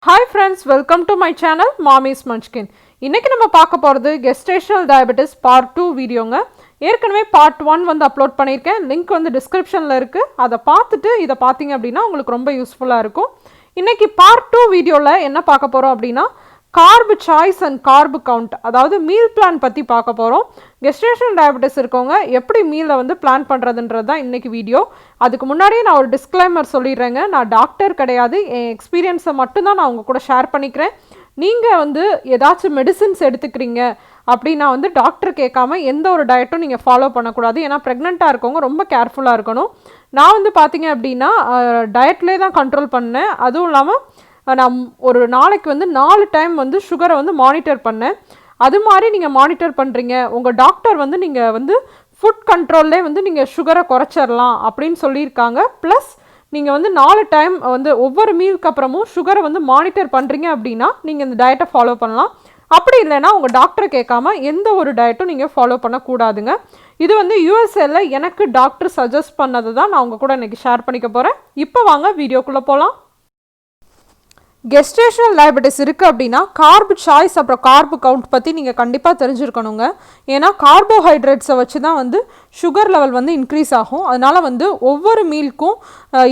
Hi friends, welcome to my channel Mommy's Munchkin. இன்னைக்கு நம்ம பார்க்க போறது Gestational Diabetes Part-2 வீடியோங்க. ஏற்கனவே Part-1 வந்து அப்லோட் பண்ணியிருக்கேன். லிங்க் வந்து டிஸ்கிரிப்ஷன்ல இருக்கு. அதை பார்த்துட்டு இதை பார்த்தீங்க அப்படின்னா உங்களுக்கு ரொம்ப யூஸ்ஃபுல்லா இருக்கும். இன்னைக்கு Part-2 வீடியோல என்ன பார்க்க போறோம் அப்படின்னா carb choice and carb count, அதாவது மீல் பிளான் பற்றி பார்க்க போகிறோம். கெஸ்டேஷனல் டயபெட்டிஸ் இருக்கவங்க எப்படி மீலை வந்து பிளான் பண்ணுறதுன்றது தான் இன்றைக்கி வீடியோ. அதுக்கு முன்னாடியே நான் ஒரு டிஸ்க்ளைமர் சொல்லிடுறேங்க. நான் டாக்டர் கிடையாது, என் எக்ஸ்பீரியன்ஸை மட்டும்தான் நான் உங்கள் கூட ஷேர் பண்ணிக்கிறேன். நீங்கள் வந்து ஏதாச்சும் மெடிசின்ஸ் எடுத்துக்கிறீங்க அப்படின்னா வந்து டாக்டர் கேட்காம எந்த ஒரு டயட்டும் நீங்கள் ஃபாலோ பண்ணக்கூடாது. ஏன்னா ப்ரெக்னெண்ட்டாக இருக்கவங்க ரொம்ப கேர்ஃபுல்லாக இருக்கணும். நான் வந்து பார்த்தீங்க அப்படின்னா டயட்லேயே தான் கண்ட்ரோல் பண்ணேன். அதுவும் இல்லாமல் நான் ஒரு நாளைக்கு வந்து 4 டைம் வந்து சுகரை வந்து மானிட்டர் பண்ணேன். அது மாதிரி நீங்கள் மானிட்டர் பண்ணுறீங்க, உங்கள் டாக்டர் வந்து நீங்கள் வந்து ஃபுட் கண்ட்ரோல்லே வந்து நீங்கள் சுகரை குறைச்சிடலாம் அப்படின்னு சொல்லியிருக்காங்க. ப்ளஸ் நீங்கள் வந்து 4 டைம் வந்து ஒவ்வொரு மீலுக்கு அப்புறமும் சுகரை வந்து மானிட்டர் பண்ணுறீங்க அப்படின்னா நீங்கள் இந்த டயட்டை ஃபாலோ பண்ணலாம். அப்படி இல்லைன்னா உங்கள் டாக்டரை கேட்காம எந்த ஒரு டயட்டும் நீங்கள் ஃபாலோ பண்ணக்கூடாதுங்க. இது வந்து யூஎஸ்ஏல எனக்கு டாக்டர் சஜஸ்ட் பண்ணது தான் நான் உங்கள் கூட இன்றைக்கி ஷேர் பண்ணிக்க போகிறேன். இப்போ வாங்க வீடியோக்குள்ளே போகலாம். கெஸ்டேஷனல் டயபெட்டிஸ் இருக்குது அப்படின்னா கார்பு சாய்ஸ் அப்புறம் கார்பு கவுண்ட் பற்றி நீங்கள் கண்டிப்பாக தெரிஞ்சுருக்கணுங்க. ஏன்னா கார்போஹைட்ரேட்ஸை வச்சு தான் வந்து சுகர் லெவல் வந்து இன்க்ரீஸ் ஆகும். அதனால் வந்து ஒவ்வொரு மீலுக்கும்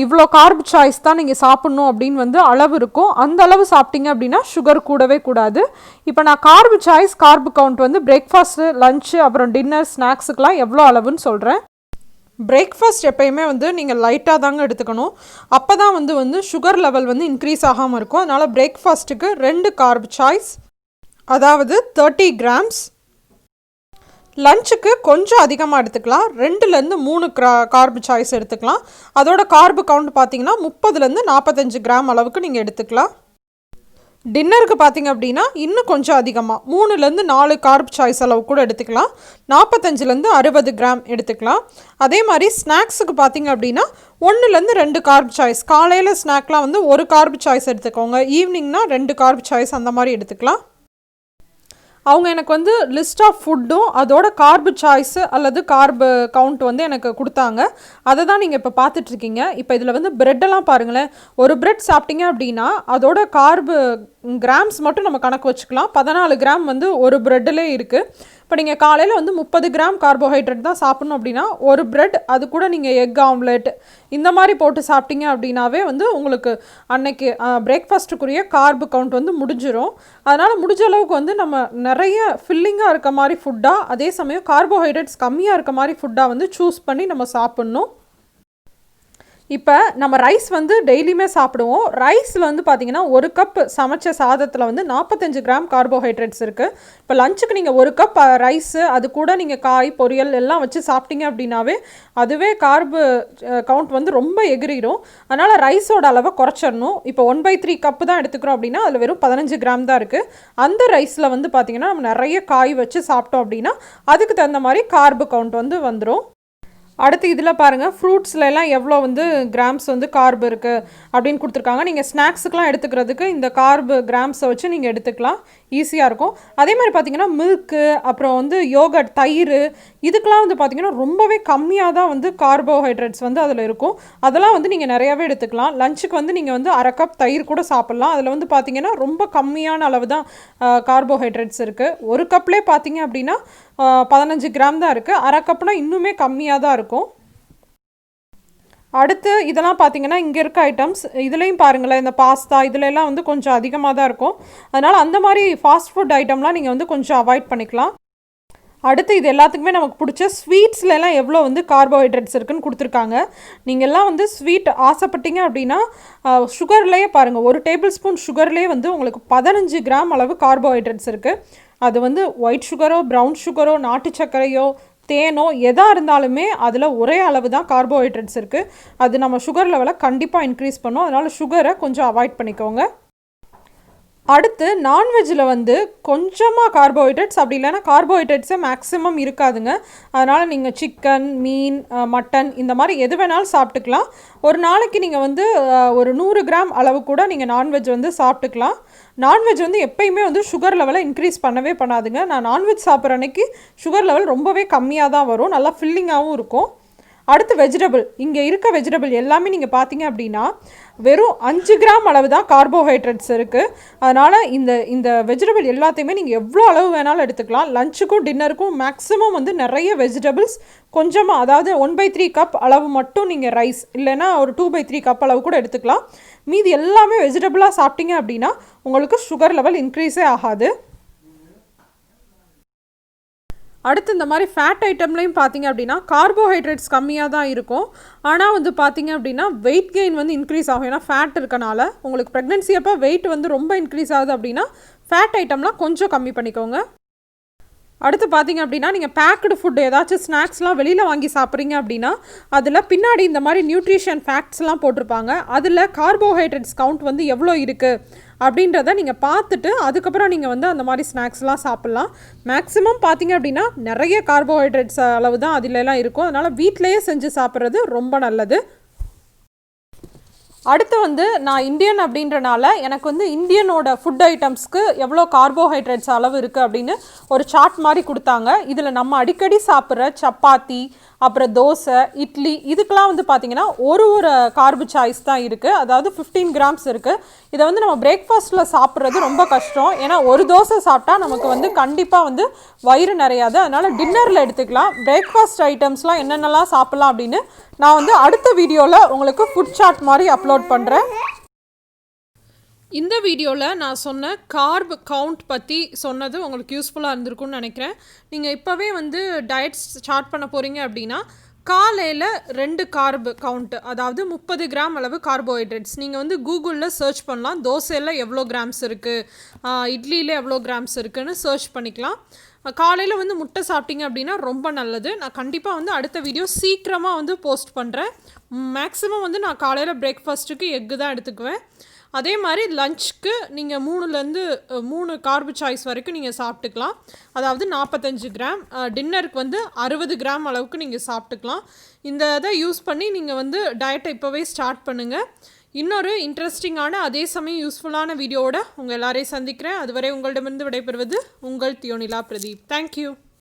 இவ்வளோ கார்பு சாய்ஸ் தான் நீங்கள் சாப்பிட்ணும் அப்படின்னு வந்து அளவு இருக்கும். அந்த அளவு சாப்பிட்டீங்க அப்படின்னா சுகர் கூடவே கூடாது. இப்போ நான் கார்பு சாய்ஸ் கார்பு கவுண்ட் வந்து பிரேக்ஃபாஸ்ட்டு, லஞ்சு, அப்புறம் டின்னர், ஸ்நாக்ஸுக்கெலாம் எவ்வளோ அளவுன்னு சொல்கிறேன். பிரேக்ஃபாஸ்ட் எப்போயுமே வந்து நீங்கள் லைட்டாக தாங்க எடுத்துக்கணும். அப்போ தான் வந்து சுகர் லெவல் வந்து இன்க்ரீஸ் ஆகாமல் இருக்கும். அதனால் பிரேக்ஃபாஸ்ட்டுக்கு 2 கார்ப் சாய்ஸ், அதாவது 30 கிராம்ஸ். லஞ்சுக்கு கொஞ்சம் அதிகமாக எடுத்துக்கலாம், 2லேருந்து 3 கார்பு சாய்ஸ் எடுத்துக்கலாம். அதோட கார்பு கவுண்ட் பார்த்தீங்கன்னா 30லேருந்து 45 கிராம் அளவுக்கு நீங்கள் எடுத்துக்கலாம். டின்னருக்கு பார்த்திங்க அப்படின்னா இன்னும் கொஞ்சம் அதிகமாக 3லேருந்து 4 கார்ப் சாய்ஸ் அளவு கூட எடுத்துக்கலாம். 45லேருந்து 60 கிராம் எடுத்துக்கலாம். அதே மாதிரி ஸ்நாக்ஸுக்கு பார்த்திங்க அப்படின்னா 1லேருந்து 2 கார்ப் சாய்ஸ். காலையில் ஸ்நாக்லாம் வந்து 1 கார்ப் சாய்ஸ் எடுத்துக்கோங்க, ஈவினிங்னா 2 கார்ப் சாய்ஸ் அந்த மாதிரி எடுத்துக்கலாம். அவங்க எனக்கு வந்து லிஸ்ட் ஆஃப் ஃபுட்டும் அதோட கார்பு சாய்ஸு அல்லது கார்பு கவுண்ட் வந்து எனக்கு கொடுத்தாங்க. அதை தான் நீங்கள் இப்போ பார்த்துட்ருக்கீங்க. இப்போ இதில் வந்து ப்ரெட்டெல்லாம் பாருங்களேன். ஒரு ப்ரெட் சாப்பிட்டீங்க அப்படின்னா அதோட கார்பு கிராம்ஸ் மட்டும் நம்ம கணக்கு வச்சுக்கலாம். 14 கிராம் வந்து ஒரு ப்ரெட்டிலே இருக்குது. இப்போ நீங்கள் காலையில் வந்து 30 கிராம் கார்போஹைட்ரேட் தான் சாப்பிட்ணும் அப்படின்னா ஒரு ப்ரெட், அது கூட நீங்கள் எக் ஆம்லெட் இந்த மாதிரி போட்டு சாப்பிட்டீங்க அப்படின்னாவே வந்து உங்களுக்கு அன்னைக்கு பிரேக்ஃபாஸ்ட்டுக்குரிய கார்பு கவுண்ட் வந்து முடிஞ்சிடும். அதனால் முடிஞ்ச அளவுக்கு வந்து நம்ம நிறைய ஃபில்லிங்காக இருக்க மாதிரி ஃபுட்டாக, அதே சமயம் கார்போஹைட்ரேட்ஸ் கம்மியாக இருக்க மாதிரி ஃபுட்டாக வந்து சூஸ் பண்ணி நம்ம சாப்பிட்ணும். இப்போ நம்ம ரைஸ் வந்து டெய்லியுமே சாப்பிடுவோம். ரைஸில் வந்து பார்த்திங்கன்னா 1 கப் சமைச்ச சாதத்தில் வந்து 45 கிராம் கார்போஹைட்ரேட்ஸ் இருக்குது. இப்போ லஞ்சுக்கு நீங்கள் 1 கப் ரைஸு, அது கூட நீங்கள் காய், பொரியல் எல்லாம் வச்சு சாப்பிட்டீங்க அப்படின்னாவே அதுவே கார்பு கவுண்ட் வந்து ரொம்ப எகிரிடும். அதனால் ரைஸோட அளவை குறைச்சிடணும். இப்போ 1/3 கப்பு தான் எடுத்துக்கிறோம் அப்படின்னா அதில் வெறும் 15 கிராம் தான் இருக்குது. அந்த ரைஸில் வந்து பார்த்திங்கன்னா நம்ம நிறைய காய் வச்சு சாப்பிட்டோம் அப்படின்னா அதுக்கு தகுந்த மாதிரி கார்பு கவுண்ட் வந்து வந்துடும். அடுத்து இதில் பாருங்கள், ஃப்ரூட்ஸ்லாம் எவ்வளோ வந்து கிராம்ஸ் வந்து கார்பு இருக்குது அப்படின்னு கொடுத்துருக்காங்க. நீங்கள் ஸ்நாக்ஸுக்கெலாம் எடுத்துக்கிறதுக்கு இந்த கார்பு கிராம்ஸை வச்சு நீங்கள் எடுத்துக்கலாம், ஈஸியாக இருக்கும். அதே மாதிரி பார்த்திங்கன்னா மில்க்கு, அப்புறம் வந்து யோகட், தயிர், இதுக்கெலாம் வந்து பார்த்திங்கன்னா ரொம்பவே கம்மியாக தான் வந்து கார்போஹைட்ரேட்ஸ் வந்து அதில் இருக்கும். அதெல்லாம் வந்து நீங்கள் நிறையாவே எடுத்துக்கலாம். லஞ்சுக்கு வந்து நீங்கள் வந்து 1/2 கப் தயிர் கூட சாப்பிட்லாம். அதில் வந்து பார்த்திங்கன்னா ரொம்ப கம்மியான அளவு தான் கார்போஹைட்ரேட்ஸ் இருக்குது. 1 கப்லேயே பார்த்திங்க அப்படின்னா 15 கிராம் தான் இருக்குது. 1/2 கப்னா இன்னுமே கம்மியாக தான் இருக்கும். அடுத்து இதெல்லாம் பார்த்திங்கன்னா இங்கே இருக்க ஐட்டம்ஸ் இதுலேயும் பாருங்களேன், இந்த பாஸ்தா இதுலெல்லாம் வந்து கொஞ்சம் அதிகமாக தான் இருக்கும். அதனால் அந்த மாதிரி ஃபாஸ்ட் ஃபுட் ஐட்டம்லாம் நீங்கள் வந்து கொஞ்சம் அவாய்ட் பண்ணிக்கலாம். அடுத்து இது எல்லாத்துக்குமே நமக்கு பிடிச்ச ஸ்வீட்ஸ்லாம் எவ்வளோ வந்து கார்போஹைட்ரேட்ஸ் இருக்குதுன்னு கொடுத்துருக்காங்க. நீங்கள் எல்லாம் வந்து ஸ்வீட் ஆசைப்பட்டீங்க அப்படின்னா சுகர்லேயே பாருங்கள், 1 டேபிள் ஸ்பூன் சுகர்லேயே வந்து உங்களுக்கு 15 கிராம் அளவு கார்போஹைட்ரேட்ஸ் இருக்குது. அது வந்து ஒயிட் சுகரோ, ப்ரௌன் சுகரோ, நாட்டு சர்க்கரையோ, தேனோ எதாக இருந்தாலுமே அதில் ஒரே அளவு தான் கார்போஹைட்ரேட்ஸ் இருக்குது. அது நம்ம சுகர் லெவலை கண்டிப்பாக இன்க்ரீஸ் பண்ணும். அதனால் சுகரை கொஞ்சம் அவாய்ட் பண்ணிக்கோங்க. அடுத்து நான்வெஜ்ஜில் வந்து கொஞ்சமாக கார்போஹைட்ரேட்ஸ், அப்படி இல்லைன்னா கார்போஹைட்ரேட்ஸே மேக்ஸிமம் இருக்காதுங்க. அதனால் நீங்கள் சிக்கன், மீன், மட்டன் இந்த மாதிரி எது வேணாலும் சாப்பிட்டுக்கலாம். ஒரு நாளைக்கு நீங்கள் வந்து ஒரு 100 கிராம் அளவு கூட நீங்கள் நான்வெஜ் வந்து சாப்பிட்டுக்கலாம். நான்வெஜ் வந்து எப்பயுமே வந்து சுகர் லெவலை இன்க்ரீஸ் பண்ணவே பண்ணாதுங்க. நான் நான்வெஜ் சாப்பிட்ற அன்னைக்கு சுகர் லெவல் ரொம்பவே கம்மியாக தான் வரும், நல்லா ஃபில்லிங்காகவும் இருக்கும். அடுத்து வெஜிடபிள், இங்கே இருக்க வெஜிடபிள் எல்லாமே நீங்கள் பார்த்தீங்க அப்படின்னா வெறும் 5 கிராம் அளவு தான் கார்போஹைட்ரேட்ஸ் இருக்குது. அதனால் இந்த வெஜிடபிள் எல்லாத்தையுமே நீங்கள் எவ்வளோ அளவு வேணாலும் எடுத்துக்கலாம். லஞ்சுக்கும் டின்னருக்கும் மேக்ஸிமம் வந்து நிறைய வெஜிடபிள்ஸ், கொஞ்சமாக அதாவது 1/3 கப் அளவு மட்டும் நீங்கள் ரைஸ் இல்லைன்னா ஒரு 2/3 கப் அளவு கூட எடுத்துக்கலாம். மீதி எல்லாமே வெஜிடபிளாக சாப்பிட்டீங்க அப்படின்னா உங்களுக்கு சுகர் லெவல் இன்க்ரீஸே ஆகாது. அடுத்து இந்த மாதிரி ஃபேட் ஐட்டம்லையும் பார்த்தீங்க அப்படின்னா கார்போஹைட்ரேட்ஸ் கம்மியாக தான் இருக்கும். ஆனால் வந்து பார்த்தீங்க அப்படின்னா வெயிட் கெயின் வந்து இன்க்ரீஸ் ஆகும். ஏன்னா ஃபேட் இருக்கனால உங்களுக்கு ப்ரெக்னென்சி அப்போ வெயிட் வந்து ரொம்ப இன்க்ரீஸ் ஆகுது அப்படின்னா ஃபேட் ஐட்டம்லாம் கொஞ்சம் கம்மி பண்ணிக்கோங்க. அடுத்து பார்த்தீங்க அப்படின்னா நீங்கள் பேக்டு ஃபுட் ஏதாச்சும் ஸ்நாக்ஸ்லாம் வெளியில் வாங்கி சாப்பிட்றீங்க அப்படின்னா அதில் பின்னாடி இந்த மாதிரி நியூட்ரிஷன் ஃபேக்ட்ஸ்லாம் போட்டிருப்பாங்க. அதில் கார்போஹைட்ரேட்ஸ் கவுண்ட் வந்து எவ்வளோ இருக்குது அப்படின்றத நீங்கள் பார்த்துட்டு அதுக்கப்புறம் நீங்கள் வந்து அந்த மாதிரி ஸ்நாக்ஸ்லாம் சாப்பிட்லாம். மேக்ஸிமம் பார்த்தீங்க அப்படின்னா நிறைய கார்போஹைட்ரேட்ஸ் அளவு தான் அதிலெல்லாம் இருக்கும். அதனால் வீட்டிலையே செஞ்சு சாப்பிட்றது ரொம்ப நல்லது. அடுத்து வந்து நான் இந்தியன் அப்படின்றனால எனக்கு வந்து இந்தியனோட ஃபுட் ஐட்டம்ஸ்க்கு எவ்வளோ கார்போஹைட்ரேட்ஸ் அளவு இருக்குது அப்படின்னு ஒரு சார்ட் மாதிரி கொடுத்தாங்க. இதில் நம்ம அடிக்கடி சாப்பிட்ற சப்பாத்தி, அப்புறம் தோசை, இட்லி இதுக்கெலாம் வந்து பார்த்திங்கன்னா ஒரு கார்பு சாய்ஸ் தான் இருக்குது. அதாவது 15 கிராம்ஸ் இருக்குது. இதை வந்து நம்ம பிரேக்ஃபாஸ்ட்டில் சாப்பிட்றது ரொம்ப கஷ்டம். ஏன்னா ஒரு தோசை சாப்பிட்டா நமக்கு வந்து கண்டிப்பாக வந்து வயிறு நிறையாது. அதனால் டின்னரில் எடுத்துக்கலாம். பிரேக்ஃபாஸ்ட் ஐட்டம்ஸ்லாம் என்னென்னலாம் சாப்பிட்லாம் அப்படின்னு நான் வந்து அடுத்த வீடியோவில் உங்களுக்கு ஃபுட் சார்ட் மாதிரி அப்லோட் பண்ணுறேன். இந்த வீடியோவில் நான் சொன்ன கார்ப் கவுண்ட் பற்றி சொன்னது உங்களுக்கு யூஸ்ஃபுல்லாக இருந்திருக்கும்னு நினைக்கிறேன். நீங்கள் இப்போவே வந்து டயட் ஸ்டார்ட் பண்ண போகிறீங்க அப்படின்னா காலையில் 2 கார்பு கவுண்ட்டு, அதாவது 30 கிராம் அளவு கார்போஹைட்ரேட்ஸ் நீங்கள் வந்து கூகுளில் சர்ச் பண்ணலாம். தோசையில் எவ்வளோ கிராம்ஸ் இருக்குது, இட்லியில் எவ்வளோ கிராம்ஸ் இருக்குதுன்னு சர்ச் பண்ணிக்கலாம். காலையில் வந்து முட்டை சாப்பிட்டீங்க அப்படின்னா ரொம்ப நல்லது. நான் கண்டிப்பாக வந்து அடுத்த வீடியோ சீக்கிரமாக வந்து போஸ்ட் பண்ணுறேன். மேக்ஸிமம் வந்து நான் காலையில் பிரேக்ஃபாஸ்ட்டுக்கு எக்கு தான் எடுத்துக்குவேன். அதே மாதிரி லஞ்சுக்கு நீங்கள் 3 கார்பு சாய்ஸ் வரைக்கும் நீங்கள் சாப்பிட்டுக்கலாம். அதாவது 45 கிராம். டின்னருக்கு வந்து 60 கிராம் அளவுக்கு நீங்கள் சாப்பிட்டுக்கலாம். இந்த இதை யூஸ் பண்ணி நீங்கள் வந்து டயட்டை இப்போவே ஸ்டார்ட் பண்ணுங்கள். இன்னொரு இன்ட்ரெஸ்டிங்கான அதே சமயம் யூஸ்ஃபுல்லான வீடியோவோட உங்கள் எல்லாரையும் சந்திக்கிறேன். அதுவரை உங்களிடமிருந்து விடைபெறுவது உங்கள் தியோனிலா பிரதீப். தேங்க்யூ.